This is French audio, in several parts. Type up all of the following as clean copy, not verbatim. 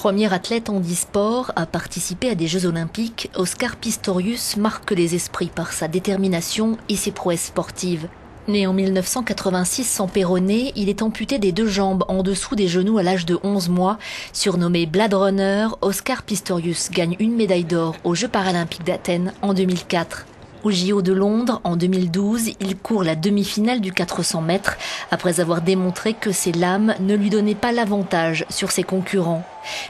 Premier athlète handisport à participer à des Jeux Olympiques, Oscar Pistorius marque les esprits par sa détermination et ses prouesses sportives. Né en 1986 sans péroné, il est amputé des 2 jambes en dessous des genoux à l'âge de 11 mois. Surnommé Blade Runner, Oscar Pistorius gagne une médaille d'or aux Jeux paralympiques d'Athènes en 2004. Au JO de Londres, en 2012, il court la demi-finale du 400 mètres après avoir démontré que ses lames ne lui donnaient pas l'avantage sur ses concurrents.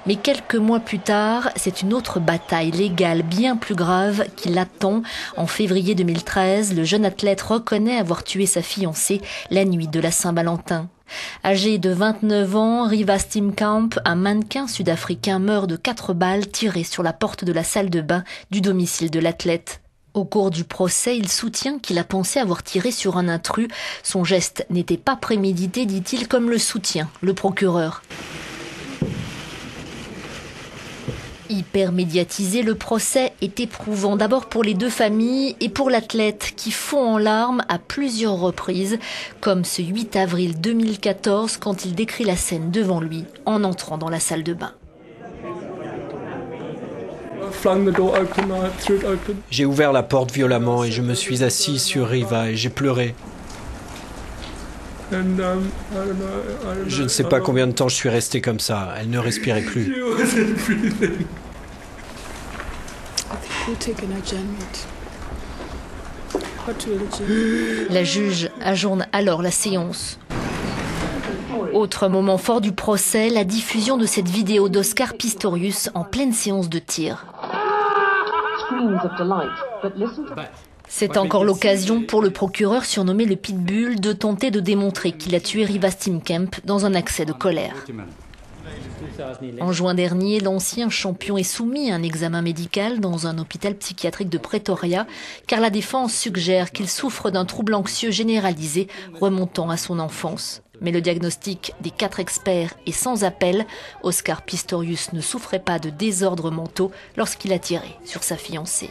Mais quelques mois plus tard, c'est une autre bataille légale bien plus grave qui l'attend. En février 2013, le jeune athlète reconnaît avoir tué sa fiancée la nuit de la Saint-Valentin. Âgé de 29 ans, Reeva Steenkamp, un mannequin sud-africain, meurt de 4 balles tirées sur la porte de la salle de bain du domicile de l'athlète. Au cours du procès, il soutient qu'il a pensé avoir tiré sur un intrus. Son geste n'était pas prémédité, dit-il, comme le soutient le procureur. Hyper médiatisé, le procès est éprouvant d'abord pour les 2 familles et pour l'athlète qui fond en larmes à plusieurs reprises, comme ce 8 avril 2014 quand il décrit la scène devant lui en entrant dans la salle de bain. J'ai ouvert la porte violemment et je me suis assis sur Reeva et j'ai pleuré. Je ne sais pas combien de temps je suis resté comme ça. Elle ne respirait plus. La juge ajourne alors la séance. Autre moment fort du procès, la diffusion de cette vidéo d'Oscar Pistorius en pleine séance de tir. C'est encore l'occasion pour le procureur surnommé le Pitbull de tenter de démontrer qu'il a tué Reeva Steenkamp dans un accès de colère. En juin dernier, l'ancien champion est soumis à un examen médical dans un hôpital psychiatrique de Pretoria car la défense suggère qu'il souffre d'un trouble anxieux généralisé remontant à son enfance. Mais le diagnostic des 4 experts est sans appel. Oscar Pistorius ne souffrait pas de désordres mentaux lorsqu'il a tiré sur sa fiancée.